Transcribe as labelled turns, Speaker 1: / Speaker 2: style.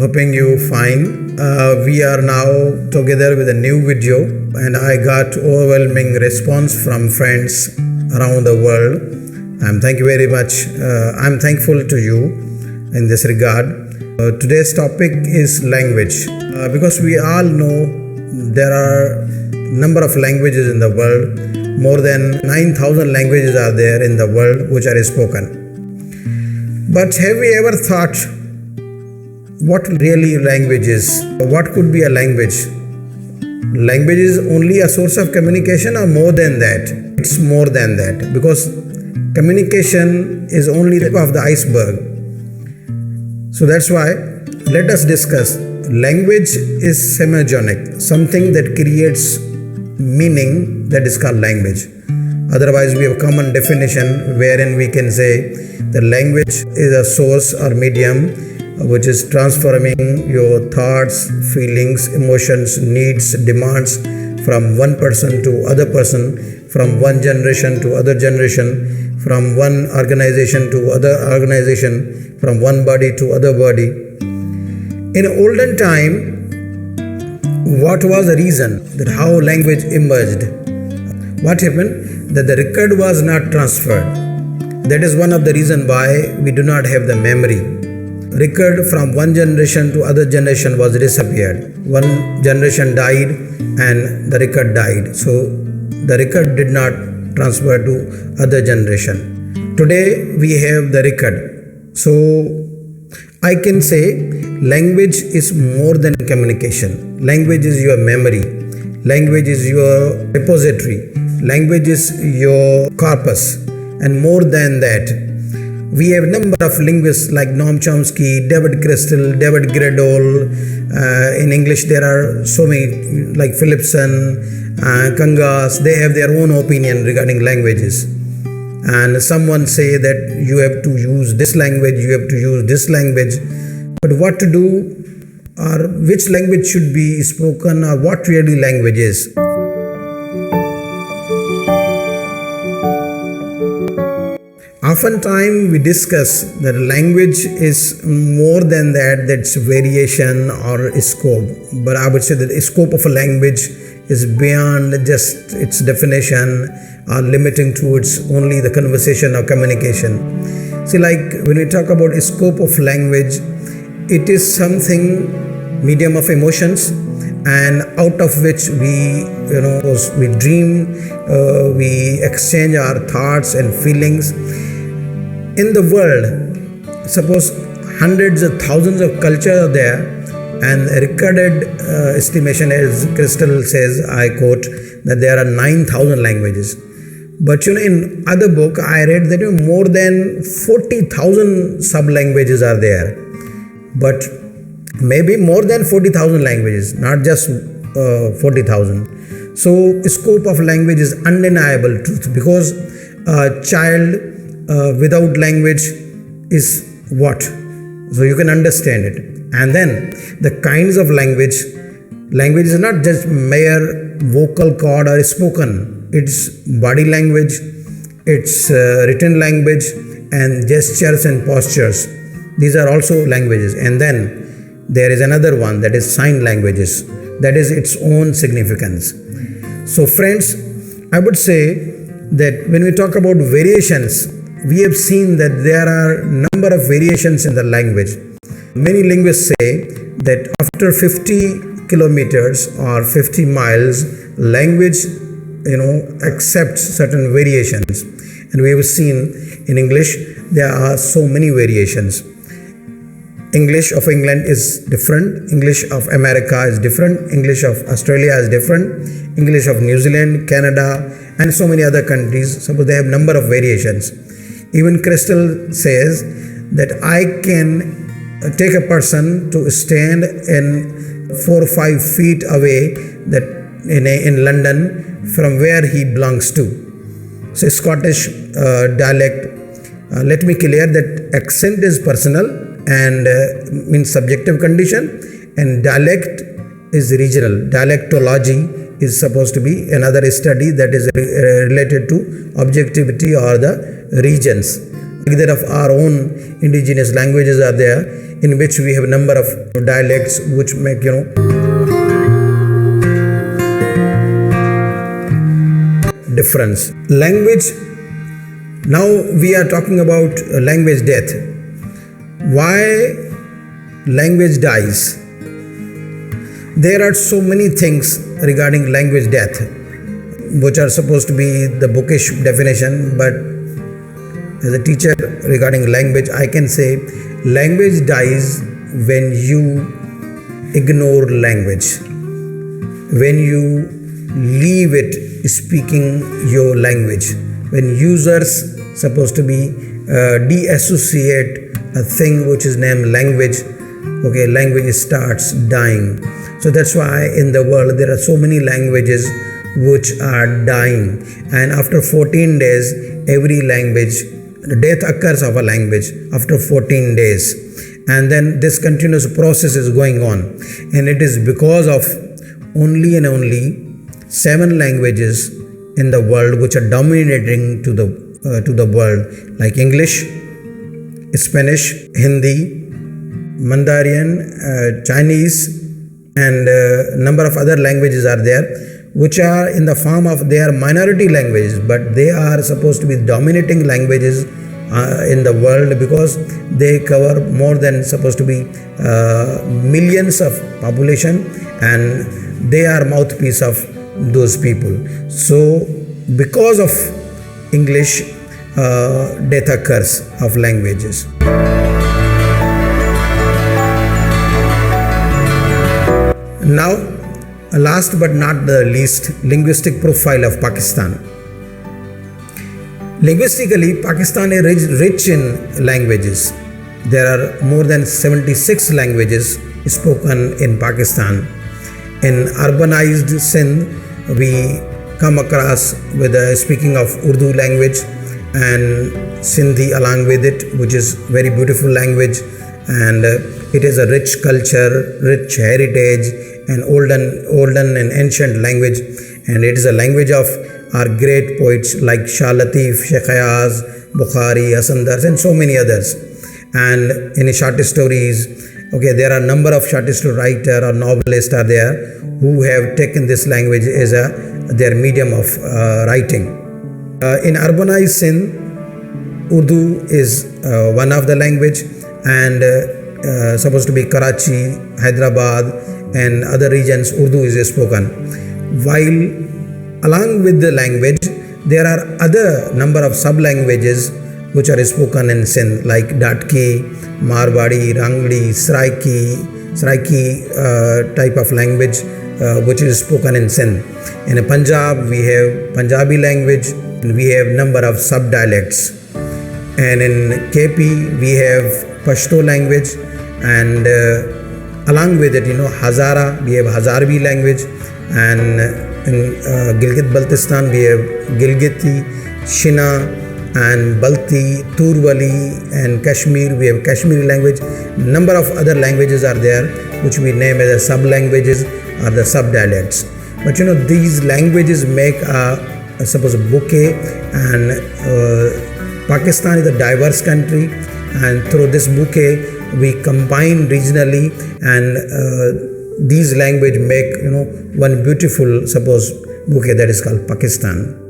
Speaker 1: hoping you fine. We are now together with a new video, and I got overwhelming response from friends around the world. Thank you very much. I'm thankful to you in this regard. Today's topic is language, because we all know there are number of languages in the world. More than 9,000 languages are there in the world which are spoken. But have we ever thought what really language is? What could be a language? Language is only a source of communication, or more than that? It's more than that, because communication is only the tip of the iceberg. So that's why let us discuss. Language is semigonic, something that creates meaning, that is called language. Otherwise, we have a common definition wherein we can say the language is a source or medium which is transforming your thoughts, feelings, emotions, needs, demands from one person to other person, from one generation to other generation, from one organization to other organization, from one body to other body. In olden time, what was the reason that how language emerged? What happened? That the record was not transferred. That is one of the reasons why we do not have the memory. Record from one generation to other generation was disappeared. One generation died and the record died. So the record did not transfer to other generation. Today we have the record. So I can say language is more than communication. Language is your memory. Language is your repository. Language is your corpus. And more than that, we have a number of linguists like Noam Chomsky, David Crystal, David Gradol. In English, there are so many like Philipson, Kangas. They have their own opinion regarding languages. And someone say that you have to use this language, you have to use this language. But what to do, or which language should be spoken, or what really language is? Oftentimes we discuss that language is more than that, that's variation or scope. But I would say that the scope of a language is beyond just its definition or limiting to its only the conversation or communication. See, like when we talk about a scope of language, it is something medium of emotions, and out of which we dream, we exchange our thoughts and feelings. In the world, suppose hundreds of thousands of cultures are there, and recorded estimation, as Crystal says, I quote, that there are 9,000 languages. But in other book, I read that more than 40,000 sub-languages are there. But maybe more than 40,000 languages, not just 40,000. So scope of language is undeniable truth, because a child without language is what? So you can understand it. And then the kinds of language is not just mere vocal cord or spoken. It's body language, it's written language, and gestures and postures. These are also languages. And then there is another one, that is sign languages. That is its own significance. So friends, I would say that when we talk about variations, we have seen that there are number of variations in the language. Many linguists say that after 50 kilometers or 50 miles, language accepts certain variations. And we have seen in English there are so many variations. English of England is different, English of America is different, English of Australia is different, English of New Zealand, Canada, and so many other countries. Suppose they have number of variations. Even Crystal says that I can take a person to stand in 4 or 5 feet away, that in London, from where he belongs to. So Scottish dialect, let me clear that accent is personal and means subjective condition, and dialect is regional. Dialectology is supposed to be another study that is related to objectivity or the regions. There of our own indigenous languages are there, in which we have a number of dialects which make difference. Language. Now we are talking about language death. Why language dies? There are so many things regarding language death, which are supposed to be the bookish definition, but as a teacher regarding language, I can say language dies when you ignore language, when you leave it speaking your language, when users supposed to be deassociate a thing which is named language. Okay, language starts dying. So that's why in the world there are so many languages which are dying, and after 14 days every language, the death occurs of a language after 14 days, and then this continuous process is going on, and it is because of only and only 7 languages in the world which are dominating to the world, like English, Spanish, Hindi, Mandarin, Chinese, and number of other languages are there, which are in the form of, they are minority languages, but they are supposed to be dominating languages in the world, because they cover more than supposed to be millions of population, and they are mouthpiece of those people. So because of English, death occurs of languages. Now, last but not the least, linguistic profile of Pakistan. Linguistically, Pakistan is rich in languages. There are more than 76 languages spoken in Pakistan. In urbanized Sindh, we come across with the speaking of Urdu language and Sindhi along with it, which is very beautiful language, and it is a rich culture, rich heritage, and olden and ancient language, and it is a language of our great poets like Shah Latif, Sheikh Ayaz, Bukhari, Hasan Dars, and so many others. And in short stories, okay, there are a number of short story writer or novelists are there who have taken this language as their medium of writing. In urbanized Sindh, Urdu is one of the language, and supposed to be Karachi, Hyderabad, and other regions Urdu is spoken. While along with the language, there are other number of sub-languages which are spoken in Sindh, like Datki, Marwari, Rangli, Saraiki type of language which is spoken in Sindh. In Punjab, we have Punjabi language, and we have number of sub-dialects. And in KP, we have Pashto language, and along with it, Hazara, we have Hazarvi language, and in Gilgit-Baltistan, we have Gilgiti, Shina, and Balti, Turwali, and Kashmir, we have Kashmiri language. Number of other languages are there, which we name as the sub-languages or the sub-dialects. But these languages make suppose a bouquet, and Pakistan is a diverse country, and through this bouquet, we combine regionally, and these language make one beautiful suppose bouquet that is called Pakistan.